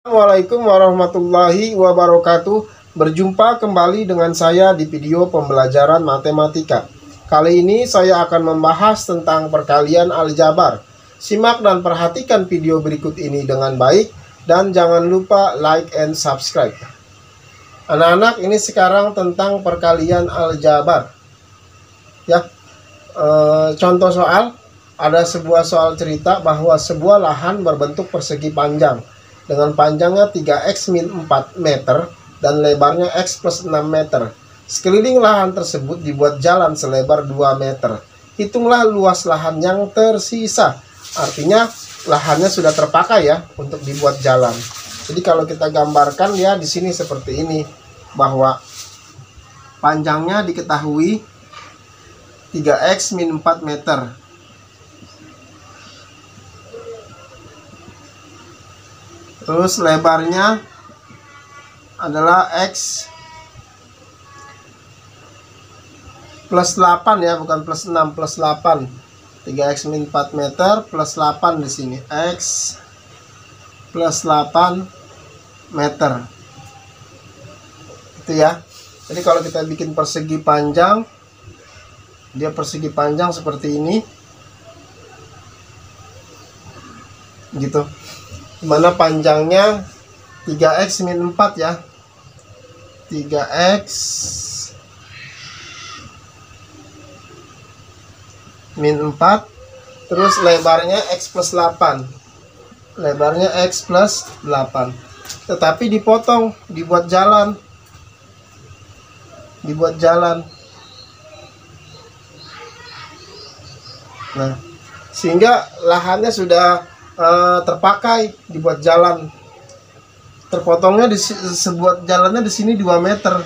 Assalamualaikum warahmatullahi wabarakatuh. Berjumpa kembali dengan saya di video pembelajaran matematika. Kali ini saya akan membahas tentang perkalian aljabar. Simak dan perhatikan video berikut ini dengan baik dan jangan lupa like and subscribe. Anak-anak, ini sekarang tentang perkalian aljabar. Ya, contoh soal, ada sebuah soal cerita bahwa sebuah lahan berbentuk persegi panjang dengan panjangnya 3x min 4 meter dan lebarnya x plus 6 meter. Sekeliling lahan tersebut dibuat jalan selebar 2 meter. Hitunglah luas lahan yang tersisa. Artinya lahannya sudah terpakai ya untuk dibuat jalan. Jadi kalau kita gambarkan ya di sini seperti ini, bahwa panjangnya diketahui 3x min 4 meter. Terus lebarnya adalah X plus 8 ya, bukan plus 6, plus 8. 3X min 4 meter plus 8 di sini. X plus 8 meter. Itu ya. Jadi kalau kita bikin persegi panjang, dia persegi panjang seperti ini. Gitu. Dimana panjangnya 3x min 4 ya, 3x min 4, terus lebarnya x plus 8, lebarnya x plus 8, tetapi dipotong, dibuat jalan, nah sehingga lahannya sudah terpakai, dibuat jalan. Terpotongnya sebuah jalannya di sini 2 meter.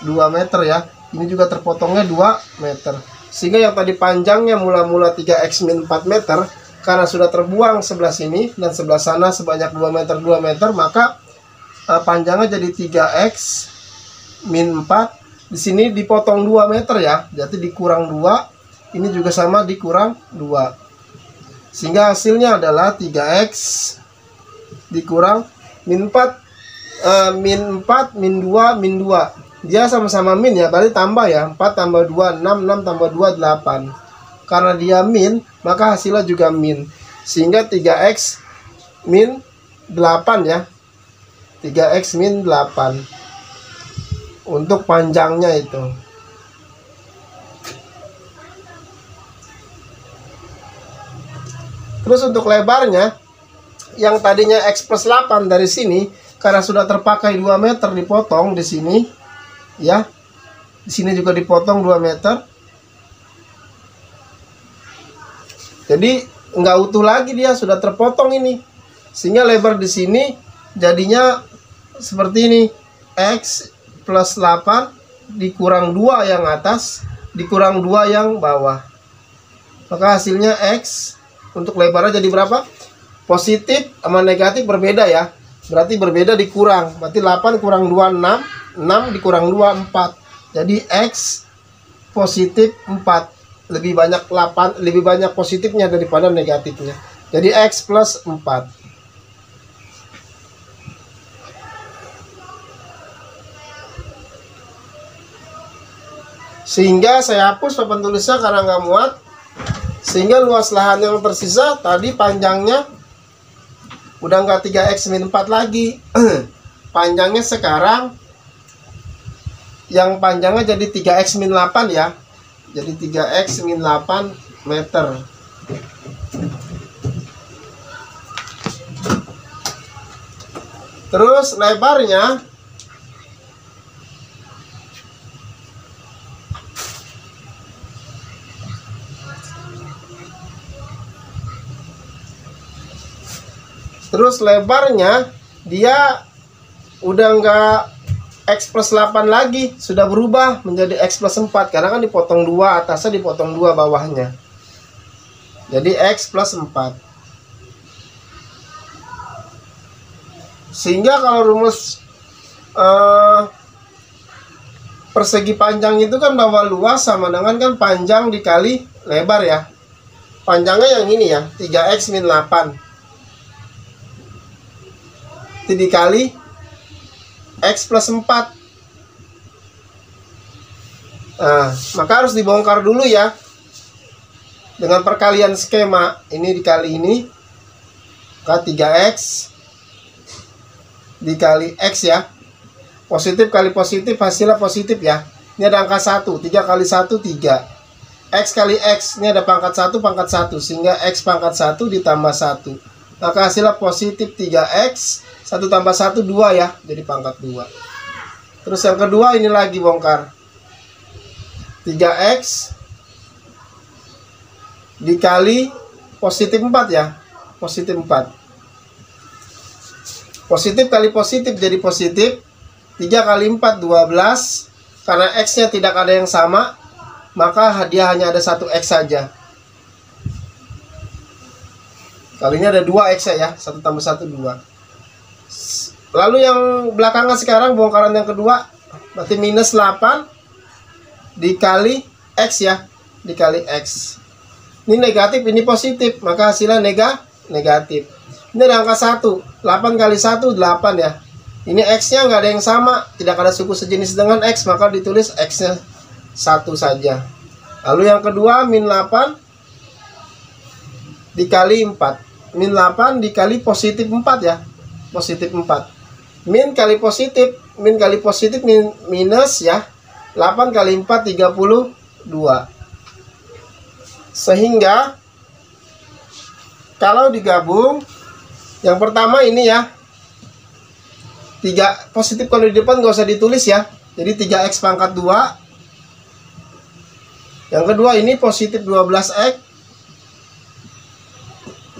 2 meter ya. Ini juga terpotongnya 2 meter. Sehingga yang tadi panjangnya mula-mula 3x min 4 meter, karena sudah terbuang sebelah sini dan sebelah sana sebanyak 2 meter 2 meter, maka panjangnya jadi 3x min 4. Di sini dipotong 2 meter ya. Jadi dikurang 2. Ini juga sama dikurang 2. Sehingga hasilnya adalah 3x dikurang min 4, min 4, min 2, min 2. Dia sama-sama min ya, berarti tambah ya. 4 tambah 2, 6, 6 tambah 2, 8. Karena dia min, maka hasilnya juga min. Sehingga 3x min 8 ya. 3x min 8. Untuk panjangnya itu. Terus untuk lebarnya, yang tadinya x plus 8 dari sini, karena sudah terpakai 2 meter dipotong di sini, ya. Di sini juga dipotong 2 meter. Jadi nggak utuh lagi, dia sudah terpotong ini. Sehingga lebar di sini jadinya seperti ini. X plus 8 dikurang 2 yang atas, dikurang 2 yang bawah. Maka hasilnya X. Untuk lebarnya jadi berapa? Positif sama negatif berbeda ya. Berarti berbeda dikurang. Berarti 8 kurang 2, 6. 6 dikurang 2, 4. Jadi X positif 4. Lebih banyak 8, lebih banyak positifnya daripada negatifnya. Jadi X plus 4. Sehingga saya hapus papan tulisnya karena nggak muat. Sehingga luas lahan yang tersisa tadi panjangnya udah nggak 3x min 4 lagi. Panjangnya sekarang yang panjangnya jadi 3x min 8 ya. Jadi 3x min 8 meter. Terus lebarnya dia udah nggak X plus 8 lagi, sudah berubah menjadi X plus 4 karena kan dipotong 2 atasnya, dipotong 2 bawahnya. Jadi X plus 4. Sehingga kalau rumus persegi panjang itu kan bahwa luas sama dengan kan panjang dikali lebar ya. Panjangnya yang ini ya, 3x min 8. dikali X plus 4. Nah, maka harus dibongkar dulu ya. Dengan perkalian skema, ini dikali ini, maka 3X dikali X ya. Positif kali positif, hasilnya positif ya. Ini ada angka 1, 3 kali 1, 3. X kali X, ini ada pangkat 1, pangkat 1. Sehingga X pangkat 1 ditambah 1. Maka hasilnya positif 3X, 1 tambah 1, 2 ya. Jadi pangkat 2. Terus yang kedua ini lagi bongkar. 3X dikali positif 4 ya. Positif 4. Positif kali positif jadi positif. 3 kali 4, 12. Karena X-nya tidak ada yang sama, maka dia hanya ada 1 X saja. Kali ini ada 2 X ya. 1 tambah 1, 2. Lalu yang belakangan sekarang bongkaran yang kedua. Berarti minus 8 dikali X ya. Dikali X. Ini negatif, ini positif. Maka hasilnya negatif. Ini ada angka 1. 8 kali 1, 8 ya. Ini X-nya nggak ada yang sama. Tidak ada suku sejenis dengan X. Maka ditulis X-nya 1 saja. Lalu yang kedua, min 8 dikali 4. Min 8 dikali positif 4 ya. Positif 4. Min kali positif. Min kali positif minus ya. 8 kali 4, 32. Sehingga kalau digabung, yang pertama ini ya, 3 positif kalau di depan nggak usah ditulis ya. Jadi 3X pangkat 2. Yang kedua ini positif 12X.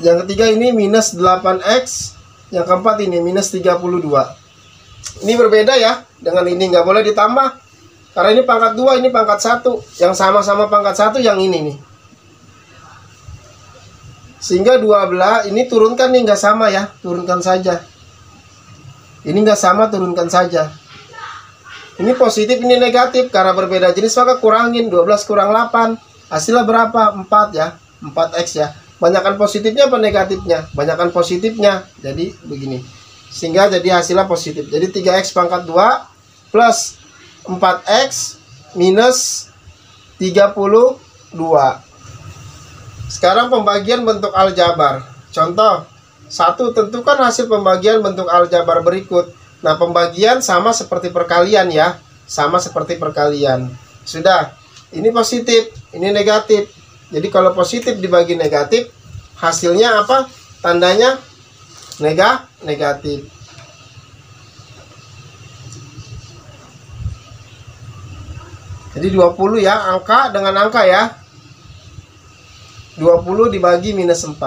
Yang ketiga ini minus 8X. Yang keempat ini minus 32. Ini berbeda ya. Dengan ini nggak boleh ditambah. Karena ini pangkat 2, ini pangkat 1. Yang sama-sama pangkat 1 yang ini nih. Sehingga 12 ini turunkan nih, nggak sama ya. Turunkan saja. Ini nggak sama, turunkan saja. Ini positif, ini negatif. Karena berbeda jenis maka kurangin. 12 kurang 8. Hasilnya berapa? 4 ya. 4X ya. Banyakan positifnya apa negatifnya? Banyakan positifnya. Jadi begini. Sehingga jadi hasilnya positif. Jadi 3X pangkat 2 plus 4X minus 32. Sekarang pembagian bentuk aljabar. Contoh 1. Tentukan hasil pembagian bentuk aljabar berikut. Nah, pembagian sama seperti perkalian ya. Sama seperti perkalian. Sudah. Ini positif, ini negatif. Jadi kalau positif dibagi negatif, hasilnya apa? Tandanya negatif. Jadi 20 ya, angka dengan angka ya. 20 dibagi minus 4.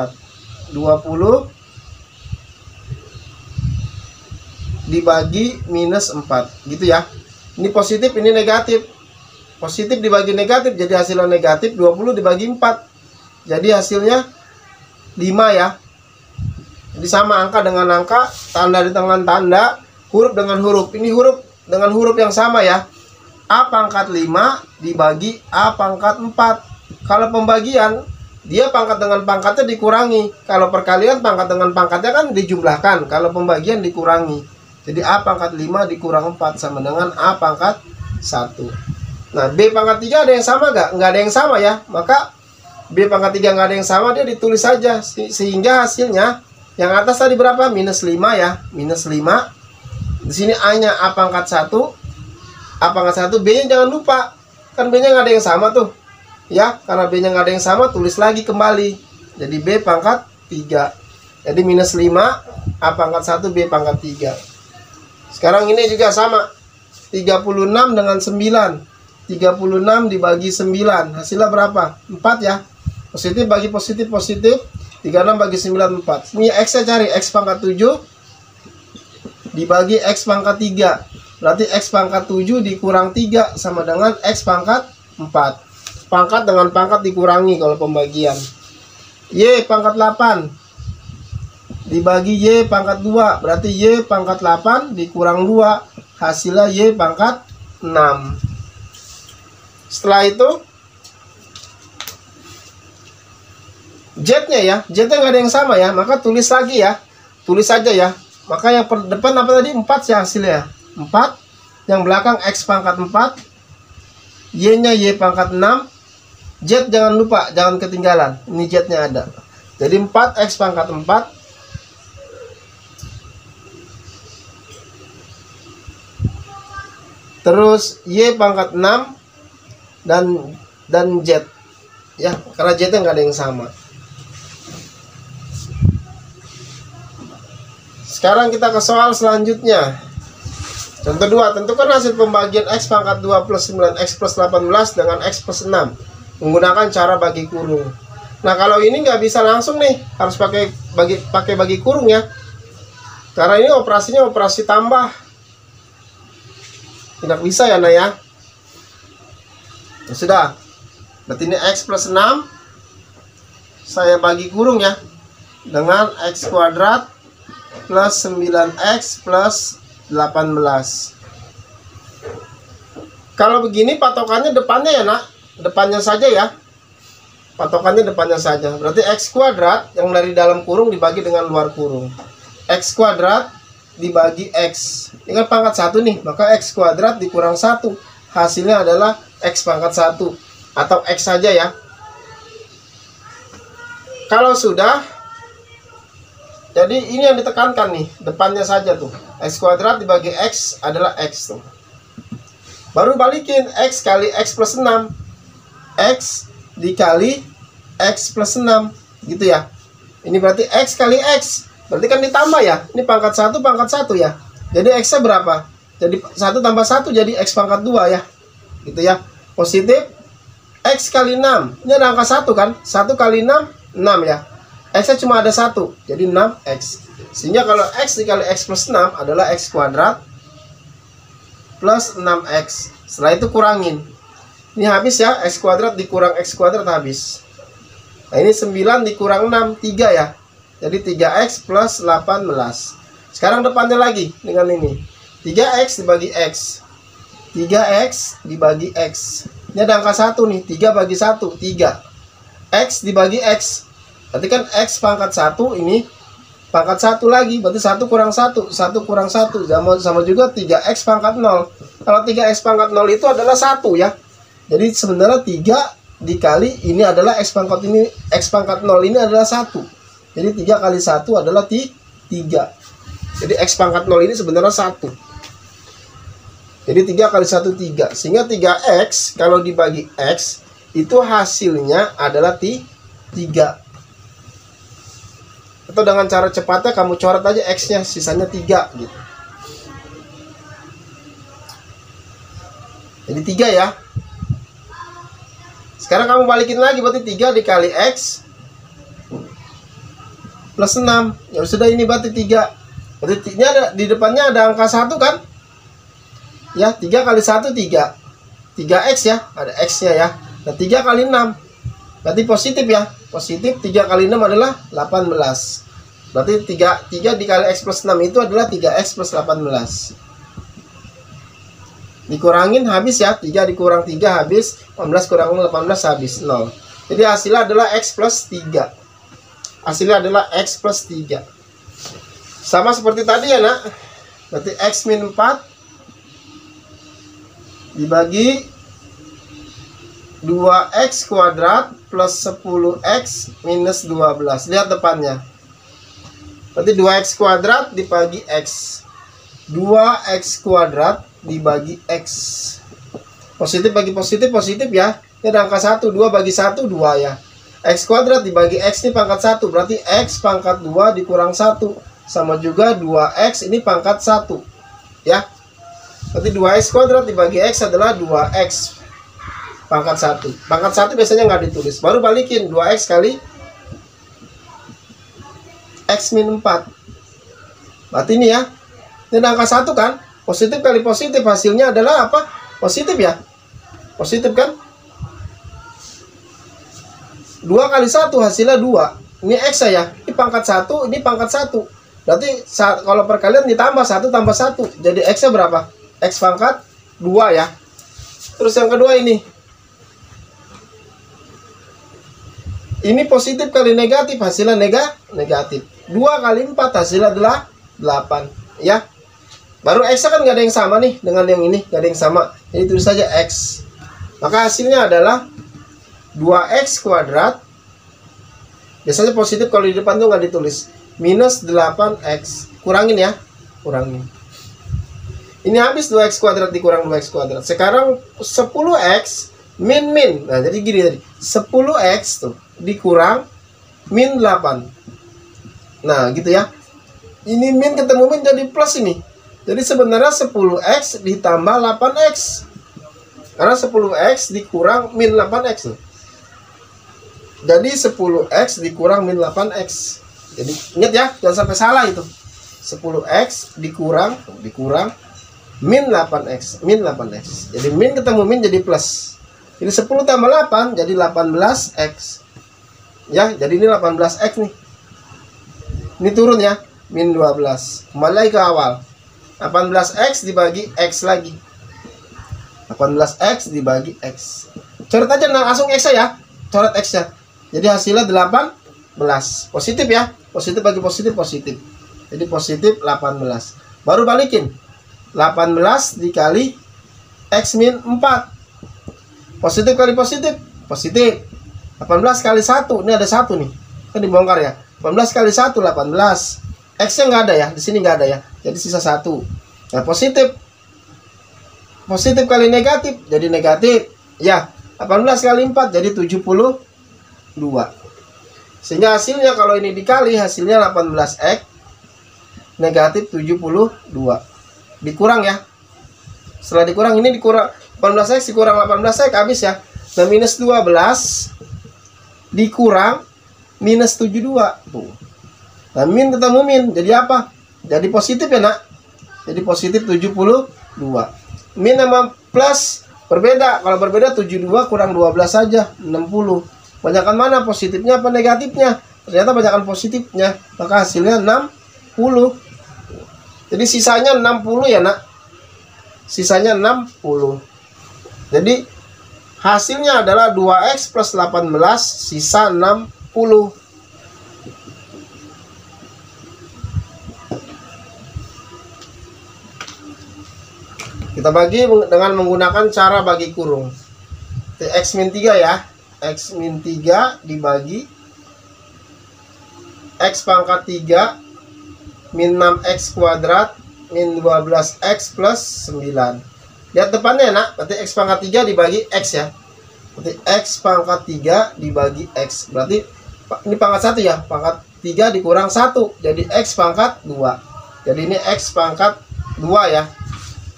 20 dibagi minus 4. Gitu ya. Ini positif, ini negatif. Positif dibagi negatif, jadi hasilnya negatif. 20 dibagi 4. Jadi hasilnya 5 ya. Jadi sama angka dengan angka, tanda dengan tanda, huruf dengan huruf. Ini huruf dengan huruf yang sama ya. A pangkat 5 dibagi A pangkat 4. Kalau pembagian, dia pangkat dengan pangkatnya dikurangi. Kalau perkalian pangkat dengan pangkatnya kan dijumlahkan. Kalau pembagian dikurangi. Jadi A pangkat 5 dikurang 4 sama dengan A pangkat 1. Nah, B pangkat 3 ada yang sama nggak? Nggak ada yang sama ya. Maka B pangkat 3 nggak ada yang sama, dia ditulis saja. Sehingga hasilnya, yang atas tadi berapa? Minus 5 ya. Minus 5. Di sini A-nya A pangkat 1. A pangkat 1. B-nya jangan lupa. Kan B-nya nggak ada yang sama tuh. Ya, karena B-nya nggak ada yang sama, tulis lagi kembali. Jadi B pangkat 3. Jadi minus 5, A pangkat 1, B pangkat 3. Sekarang ini juga sama. 36 dengan 9. 36 dibagi 9. Hasilnya berapa? 4 ya. Positif bagi positif, positif. 36 bagi 9, 4. Ini X-nya cari. X pangkat 7 dibagi X pangkat 3. Berarti X pangkat 7 dikurang 3 sama dengan X pangkat 4. Pangkat dengan pangkat dikurangi kalau pembagian. Y pangkat 8 dibagi Y pangkat 2. Berarti Y pangkat 8 dikurang 2. Hasilnya Y pangkat 6. Setelah itu Z-nya ya. Z-nya nggak ada yang sama ya. Maka tulis lagi ya. Tulis saja ya. Maka yang depan apa tadi? 4 sih hasilnya. 4. Yang belakang X pangkat 4. Y-nya Y pangkat 6. Z jangan lupa, jangan ketinggalan. Ini Z-nya ada. Jadi 4 X pangkat 4. Terus Y pangkat 6. Dan Z. Ya, karena Z-nya nggak ada yang sama. Sekarang kita ke soal selanjutnya. Contoh 2, tentukan hasil pembagian X pangkat 2 plus 9X plus 18 dengan X plus 6 menggunakan cara bagi kurung. Nah, kalau ini nggak bisa langsung nih, harus pakai bagi kurung ya. Karena ini operasinya operasi tambah. Tidak bisa ya, Nak ya. Ya sudah. Berarti ini X plus 6 saya bagi kurung ya dengan X kuadrat plus 9X plus 18. Kalau begini patokannya depannya ya, Nak. Depannya saja ya. Patokannya depannya saja. Berarti X kuadrat yang dari dalam kurung dibagi dengan luar kurung. X kuadrat dibagi X. Ini kan pangkat 1 nih. Maka X kuadrat dikurang 1. Hasilnya adalah X pangkat 1. Atau X saja ya. Kalau sudah, jadi ini yang ditekankan nih. Depannya saja tuh. X kuadrat dibagi X adalah X tuh. Baru balikin X kali X plus 6. X dikali X plus 6 gitu ya. Ini berarti X kali X. Berarti kan ditambah ya. Ini pangkat 1 ya. Jadi X nya berapa? Jadi 1 tambah 1 jadi X pangkat 2 ya. Gitu ya. Positif X kali 6. Ini ada angka 1 kan? 1 kali 6 ya. X nya cuma ada 1. Jadi 6X. Sehingga kalau X dikali X plus 6 adalah X kuadrat plus 6X. Setelah itu kurangin. Ini habis ya, X kuadrat dikurang X kuadrat habis. Nah ini 9 dikurang 6, 3 ya. Jadi 3X plus 18. Sekarang depannya lagi dengan ini. 3X dibagi X. 3X dibagi X. Ini ada angka 1 nih, 3 bagi 1, 3. X dibagi X. Berarti kan X pangkat 1 ini pangkat 1 lagi. Berarti 1 kurang 1, 1 kurang 1. Sama juga 3X pangkat 0. Kalau 3X pangkat 0 itu adalah 1 ya. Jadi sebenarnya 3 dikali ini adalah X pangkat 0 ini adalah 1. Jadi 3 kali 1 adalah 3. Jadi X pangkat 0 ini sebenarnya 1. Jadi 3 kali 1 3. Sehingga 3X kalau dibagi X itu hasilnya adalah 3. Atau dengan cara cepatnya kamu coret aja X-nya, sisanya 3 gitu. Jadi 3 ya. Sekarang kamu balikin lagi, berarti 3 dikali X plus 6. Ya sudah, ini berarti 3. Berarti ini ada, di depannya ada angka 1 kan? Ya, 3 kali 1 3. 3X ya, ada X-nya ya. Nah, 3 kali 6. Berarti positif ya. Positif 3 kali 6 adalah 18. Berarti 3 dikali X plus 6 itu adalah 3X plus 18. Dikurangin habis ya, 3 dikurang 3 habis, 18 kurang 18 habis 0. Jadi hasilnya adalah X plus 3. Hasilnya adalah X plus 3. Sama seperti tadi ya, Nak. Berarti X min 4 dibagi 2X kuadrat plus 10X minus 12. Lihat depannya. Berarti 2X kuadrat dibagi X. 2X kuadrat dibagi X. Positif bagi positif, positif ya. Ini ada angka 1, 2 bagi 1, 2 ya. X kuadrat dibagi X ini pangkat 1. Berarti X pangkat 2 dikurang 1. Sama juga 2X ini pangkat 1. Ya. Berarti 2X kuadrat dibagi X adalah 2X pangkat 1. Pangkat 1 biasanya nggak ditulis. Baru balikin 2X kali X min 4. Berarti ini ya. Ini ada angka 1 kan? Positif kali positif hasilnya adalah apa? Positif ya. Positif kan? 2 kali 1 hasilnya 2. Ini X ya. Ini pangkat 1, ini pangkat 1. Berarti kalau perkalian ditambah 1 tambah 1. Jadi X nya berapa? X pangkat 2 ya. Terus yang kedua ini. Ini positif kali negatif hasilnya negatif. 2 kali 4 hasilnya adalah 8 ya. Baru X kan nggak ada yang sama nih dengan yang ini, nggak ada yang sama. Jadi tulis saja X. Maka hasilnya adalah 2X kuadrat. Biasanya positif kalau di depan tuh nggak ditulis. Minus 8X. Kurangin ya. Kurangin. Ini habis 2X kuadrat dikurang 2X kuadrat. Sekarang 10X min. Nah jadi gini tadi. 10X tuh dikurang min 8. Nah gitu ya. Ini min ketemu min jadi plus ini. Jadi sebenarnya 10X ditambah 8X. Karena 10X dikurang min 8X tuh. Jadi 10X dikurang min 8X. Jadi ingat ya, jangan sampai salah itu. 10X dikurang min 8X. Min 8X. Jadi min ketemu min jadi plus. Jadi 10 tambah 8 jadi 18X. Ya, jadi ini 18X nih. Ini turun ya, min 12. Kembali lagi ke awal. 18X dibagi X lagi. 18X dibagi X. Coret aja langsung X ya. Coret X ya. Jadi hasilnya 18. Positif ya. Positif bagi positif, positif. Jadi positif 18. Baru balikin. 18 dikali X min 4. Positif kali positif, positif. 18 kali 1. Ini ada 1 nih. Kan dibongkar ya. 18 kali 1, 18. X-nya nggak ada ya. Di sini nggak ada ya. Jadi sisa 1. Nah, positif. Positif kali negatif jadi negatif. Ya, 18 kali 4 jadi 72. Sehingga hasilnya kalau ini dikali hasilnya 18X negatif 72. Dikurang ya. Setelah dikurang ini dikurang 18X dikurang 18X habis ya. Nah, minus 12 dikurang minus 72. Tuh. Nah, min ketemu min jadi apa? Jadi positif ya nak. Jadi positif 72. Min sama plus berbeda. Kalau berbeda 72 kurang 12 saja 60. Banyakan mana positifnya apa negatifnya? Ternyata banyakan positifnya. Maka hasilnya 60. Jadi sisanya 60 ya nak. Sisanya 60. Jadi hasilnya adalah 2X plus 18 sisa 60. Kita bagi dengan menggunakan cara bagi kurung. X min 3 ya. X min 3 dibagi X pangkat 3 min 6X kuadrat min 12X plus 9. Lihat depannya nak. Berarti X pangkat 3 dibagi X ya. Berarti X pangkat 3 dibagi X. Berarti ini pangkat 1 ya. Pangkat 3 dikurang 1. Jadi X pangkat 2. Jadi ini X pangkat 2 ya.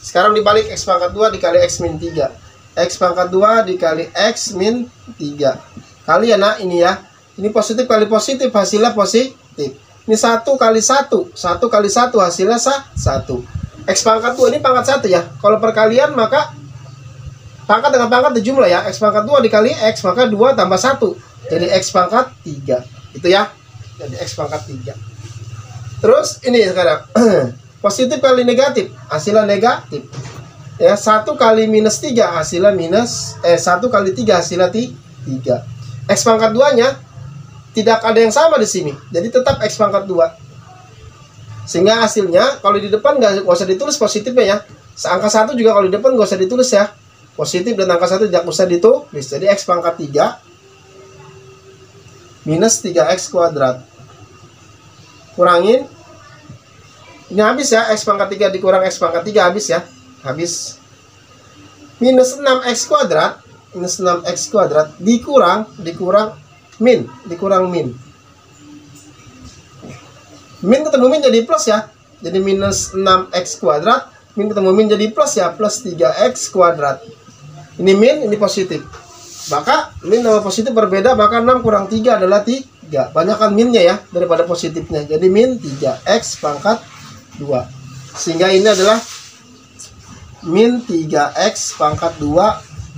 Sekarang dibalik X pangkat 2 dikali X min 3. X pangkat 2 dikali X min 3. Kali ya nak ini ya. Ini positif kali positif hasilnya positif. Ini 1 kali 1. 1 kali 1 hasilnya 1. X pangkat 2 ini pangkat 1 ya. Kalau perkalian maka pangkat dengan pangkat dijumlah ya. X pangkat 2 dikali X maka 2 tambah 1. Jadi X pangkat 3. Itu ya. Jadi X pangkat 3. Terus ini sekarang. Positif kali negatif, hasilnya negatif. Ya, 1 kali minus 3 hasilnya minus 1 kali 3 hasilnya 3. X pangkat 2-nya tidak ada yang sama di sini. Jadi tetap X pangkat 2. Sehingga hasilnya kalau di depan nggak usah ditulis positifnya ya. Angka 1 juga kalau di depan nggak usah ditulis ya. Positif dan angka 1 tidak usah ditulis. Jadi X pangkat 3 minus 3X kuadrat. Kurangin. Ini habis ya, X pangkat 3 dikurang X pangkat 3 habis ya. Habis. Minus 6X kuadrat. Minus 6X kuadrat dikurang min. Dikurang min. Min ketemu min jadi plus ya. Jadi minus 6X kuadrat. Min ketemu min jadi plus ya. Plus 3X kuadrat. Ini min, ini positif. Maka min sama positif berbeda. Maka 6 kurang 3 adalah 3. Banyakkan minnya ya daripada positifnya. Jadi min 3X pangkat 2. Sehingga ini adalah min 3X pangkat 2.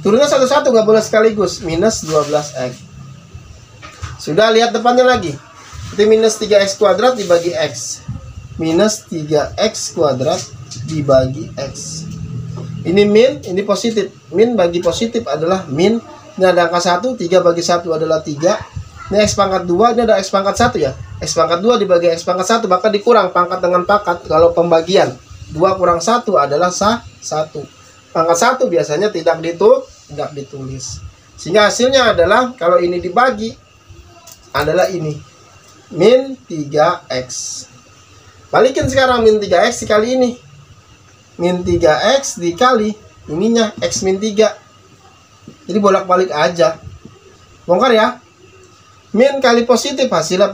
Turunnya satu-satu, nggak boleh sekaligus. Minus 12X. Sudah, lihat depannya lagi. Itu minus 3X kuadrat dibagi X. Minus 3X kuadrat dibagi X. Ini min, ini positif. Min bagi positif adalah min. Ini ada angka 1, 3 bagi 1 adalah 3. Ini X pangkat 2, ini ada X pangkat 1 ya. X pangkat 2 dibagi X pangkat 1, maka dikurang pangkat dengan pangkat. Kalau pembagian 2 kurang 1 adalah 1. Pangkat 1 biasanya tidak ditulis. Sehingga hasilnya adalah, kalau ini dibagi, adalah ini, min 3X. Balikin sekarang, min 3X dikali ini. Min 3X dikali ininya, X min 3. Jadi bolak-balik aja. Bongkar ya. Min kali positif hasilnya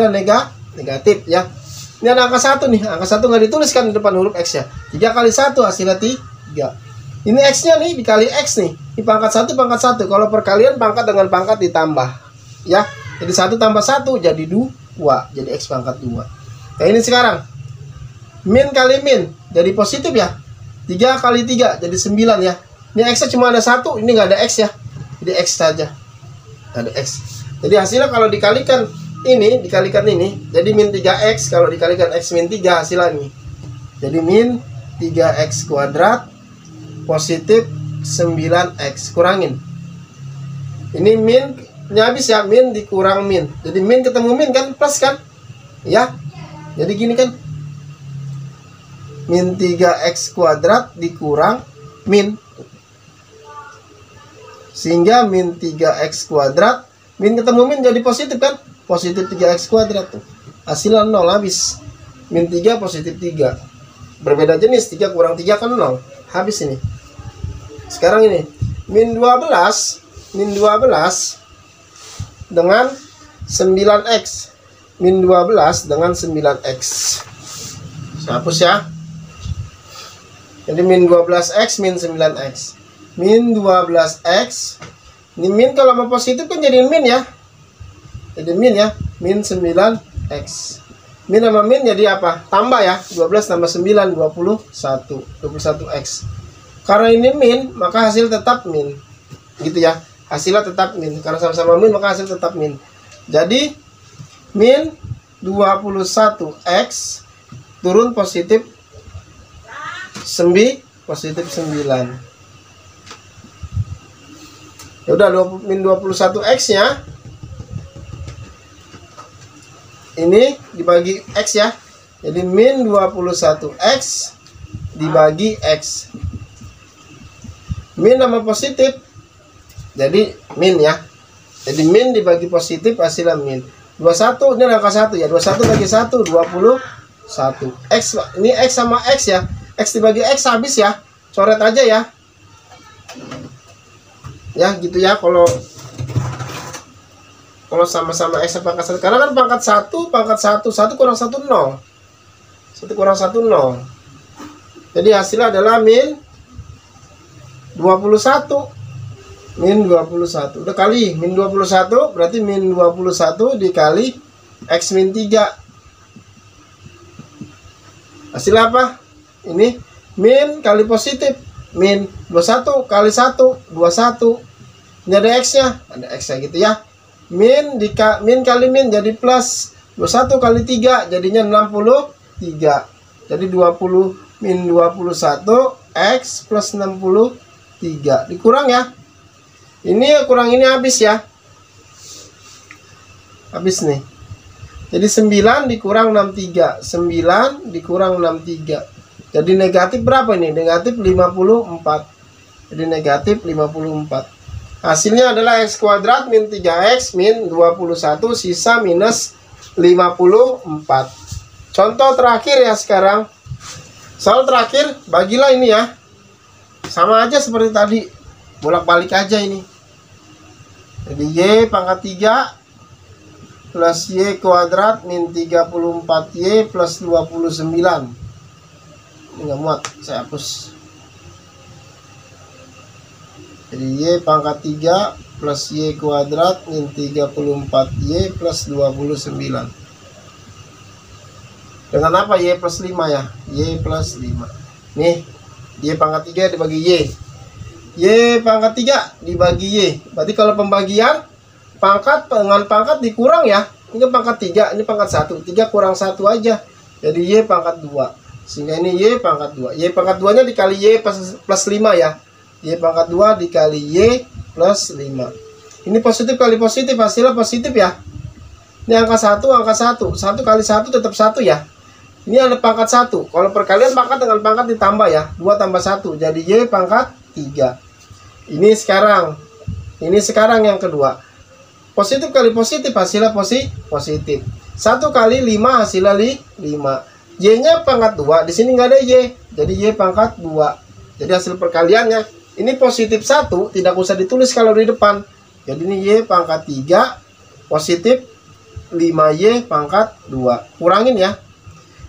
negatif ya. Ini ada angka 1 nih. Angka 1 nggak dituliskan di depan huruf X ya. 3 kali 1 hasilnya 3. Ini X-nya nih dikali X nih. Di pangkat 1 pangkat 1. Kalau perkalian pangkat dengan pangkat ditambah. Ya. Jadi 1 tambah 1 jadi 2. Jadi X pangkat 2. Nah ini sekarang. Min kali min. Jadi positif ya. 3 kali 3 jadi 9 ya. Ini X-nya cuma ada 1. Ini nggak ada X ya. Jadi X saja. Ada X. Jadi hasilnya kalau dikalikan ini, jadi min 3X. Kalau dikalikan X min 3 hasilnya ini. Jadi min 3X kuadrat positif 9X. Kurangin. Ini min, ini habis ya, min dikurang min. Jadi min ketemu min kan, plus kan? Ya. Jadi gini kan. Min 3X kuadrat dikurang min. Sehingga min 3X kuadrat, min ketemu min jadi positif kan? Positif 3X kuadrat tuh. Hasilnya 0 habis. Min 3 positif 3. Berbeda jenis, 3 kurang 3 kan 0. Habis ini. Sekarang ini, min 12 dengan 9X. Min 12 dengan 9X. Saya hapus ya. Jadi min 12X min 9X. Min 12X. Ini min kalau mau positif kan jadi min ya. Jadi min ya. Min 9X. Min sama min jadi apa? Tambah ya. 12 tambah 9, 21. 21X. Karena ini min, maka hasil tetap min. Gitu ya. Hasilnya tetap min. Karena sama-sama min, maka hasil tetap min. Jadi min 21X turun positif 9. Ya udah, min 21X nya ini dibagi X ya. Jadi min 21X dibagi X. Min sama positif jadi min ya. Jadi min dibagi positif hasilnya min. 21 ini angka 1 ya. 21 bagi 1 21. X ini X sama X ya. X dibagi X habis ya. Coret aja ya. Ya gitu ya, kalau sama-sama X pangkat 1. Karena kan pangkat 1 kurang 1 0. 1 kurang 1 0. Jadi hasilnya adalah min 21. Min 21. Udah kali min 21 berarti min 21 dikali X min 3. Hasilnya apa? Ini min kali positif. Min 21 kali 1 21. Ini ada X-nya, ada X-nya gitu ya. Min kali min jadi plus 21 kali 3 jadinya 63. Jadi 20 min 21 X plus 63. Dikurang ya. Ini kurang ini habis ya. Habis nih. Jadi 9 dikurang 63. 9 dikurang 63. Jadi negatif berapa ini? Negatif 54. Jadi negatif 54. Hasilnya adalah X kuadrat min 3X min 21 sisa minus 54. Contoh terakhir ya sekarang. Soal terakhir, bagilah ini ya. Sama aja seperti tadi. Bolak-balik aja ini. Jadi Y pangkat 3 plus Y kuadrat min 34Y plus 29. Ini nggak muat, saya hapus. Jadi Y pangkat 3 plus Y kuadrat min 34Y plus 29. Dengan apa? Y plus 5 ya. Y plus 5. Nih, Y pangkat 3 dibagi Y. Y pangkat 3 dibagi Y. Berarti kalau pembagian, pangkat dengan pangkat dikurang ya. Ini pangkat 3, ini pangkat 1. 3 kurang 1 aja. Jadi Y pangkat 2. Sehingga ini Y pangkat 2. Y pangkat 2 nya dikali Y plus 5 ya. Y pangkat 2 dikali Y plus 5. Ini positif kali positif, hasilnya positif ya. Ini angka 1, angka 1. 1 kali 1 tetap 1 ya. Ini ada pangkat 1. Kalau perkalian pangkat dengan pangkat ditambah ya. 2 tambah 1. Jadi Y pangkat 3. Ini sekarang yang kedua. Positif kali positif hasilnya positif. 1 kali 5 hasilnya 5. Y-nya pangkat 2. Di sini nggak ada Y. Jadi Y pangkat 2. Jadi hasil perkaliannya. Ini positif 1. Tidak usah ditulis kalau di depan. Jadi ini Y pangkat 3. Positif 5Y pangkat 2. Kurangin ya.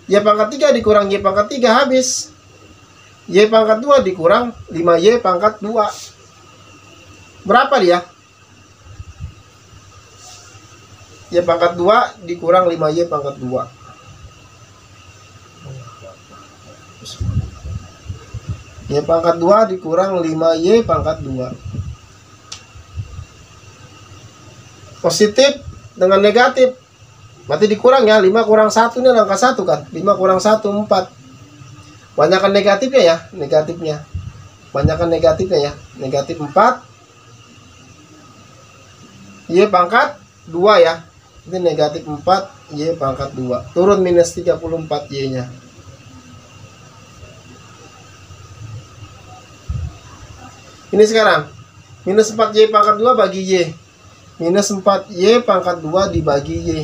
Y pangkat 3 dikurang Y pangkat 3 habis. Y pangkat 2 dikurang 5Y pangkat 2. Berapa dia? Y pangkat 2 dikurang 5Y pangkat 2. Y pangkat 2 dikurang 5Y pangkat 2. Positif dengan negatif. Berarti dikurang ya. 5 kurang 1 ini angka 1 kan. 5 kurang 1, 4. Banyakkan negatifnya ya. Negatifnya. Banyakkan negatifnya ya. Negatif 4. Y pangkat 2 ya. Ini negatif 4. Y pangkat 2. Turun minus 34 Y nya. Ini sekarang. Minus 4Y pangkat 2 bagi Y. Minus 4Y pangkat 2 dibagi Y.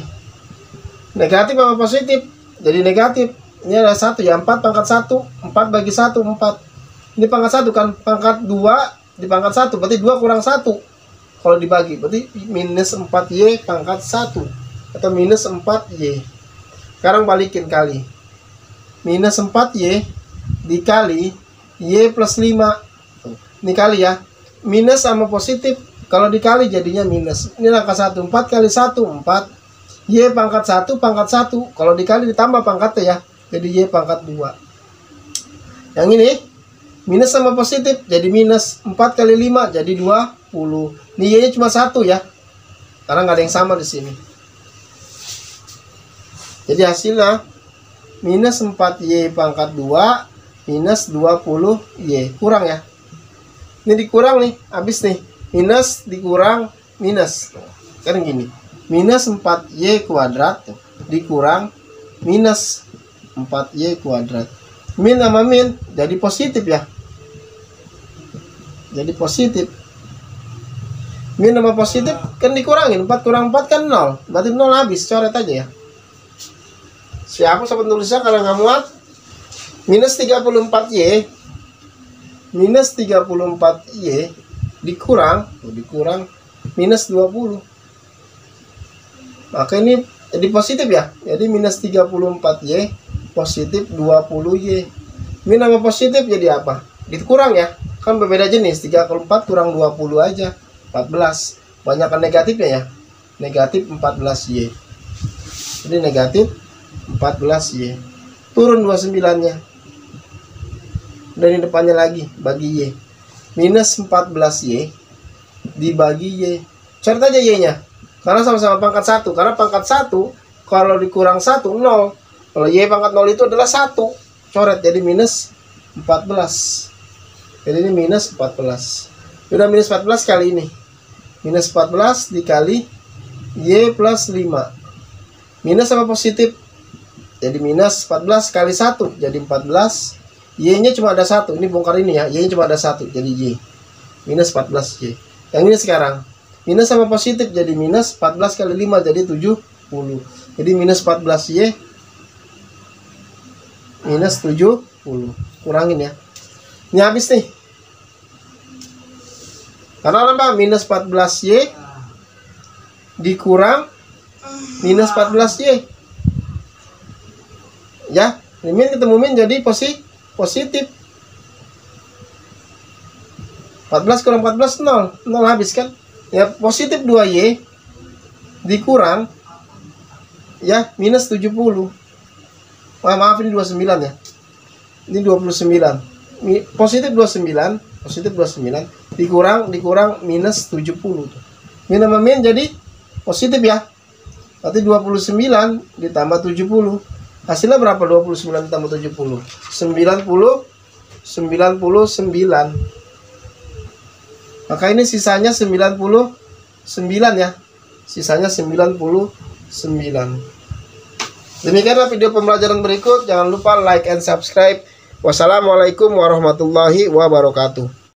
Negatif apa positif? Jadi negatif. Ini ada 1 ya. 4 pangkat 1. 4 bagi 1, 4. Ini pangkat 1 kan. Pangkat 2 di pangkat 1. Berarti 2 kurang 1. Kalau dibagi. Berarti minus 4Y pangkat 1. Atau minus 4Y. Sekarang balikin kali. Minus 4Y dikali Y plus 5. Ini kali ya. Minus sama positif. Kalau dikali jadinya minus. Ini angka 1. 4 kali 1, 4. Y pangkat 1, pangkat 1. Kalau dikali ditambah pangkatnya ya. Jadi Y pangkat 2. Yang ini. Minus sama positif. Jadi minus. 4 kali 5 jadi 20. Ini Y nya cuma 1 ya. Karena nggak ada yang sama di sini. Jadi hasilnya. Minus 4Y pangkat 2. Minus 20Y. Kurang ya. Ini dikurang nih, habis nih. Minus dikurang minus. Kan gini. Minus 4Y kuadrat dikurang minus 4Y kuadrat. Min sama min jadi positif ya. Jadi positif. Min sama positif kan dikurangin. 4 kurang 4 kan 0. Berarti 0 habis. Coret aja ya. Siapa sobat tulisnya kalau nggak muat? Minus 34Y. Minus 34Y dikurang minus 20. Maka ini jadi positif ya. Jadi minus 34Y positif 20Y. Min sama positif jadi apa? Dikurang ya. Kan berbeda jenis. 34 kurang 20 aja 14. Banyakkan negatifnya ya. Negatif 14Y. Jadi negatif 14Y. Turun 29 nya. Dari depannya lagi bagi Y. Minus 14Y dibagi Y. Coret aja Y nya. Karena sama-sama pangkat 1. Karena pangkat 1 kalau dikurang 1 0. Kalau Y pangkat 0 itu adalah 1. Coret jadi minus 14. Jadi ini minus 14. Udah minus 14 kali ini. Minus 14 dikali Y plus 5. Minus sama positif. Jadi minus 14 kali 1 jadi 14. Y-nya cuma ada 1. Ini bongkar ini ya. Y-nya cuma ada 1. Jadi Y. Minus 14Y. Yang ini sekarang. Minus sama positif. Jadi minus 14 kali 5. Jadi 70. Jadi minus 14Y. Minus 70. Kurangin ya. Ini habis nih. Karena apa? Minus 14Y. Dikurang. Minus 14Y. Ya. Ini min ketemu min jadi positif. 14 kurang 14 0. 0 habis kan. Ya positif 2Y dikurang ya minus 70. Maaf ini 29 ya. Ini 29. Positif 29 dikurang minus 70 tuh. Min sama min jadi positif ya. Berarti 29 ditambah 70. Hasilnya berapa? 29 ditambah 70. 99. Maka ini sisanya 99 ya. Sisanya 99. Demikianlah video pembelajaran berikut. Jangan lupa like and subscribe. Wassalamualaikum warahmatullahi wabarakatuh.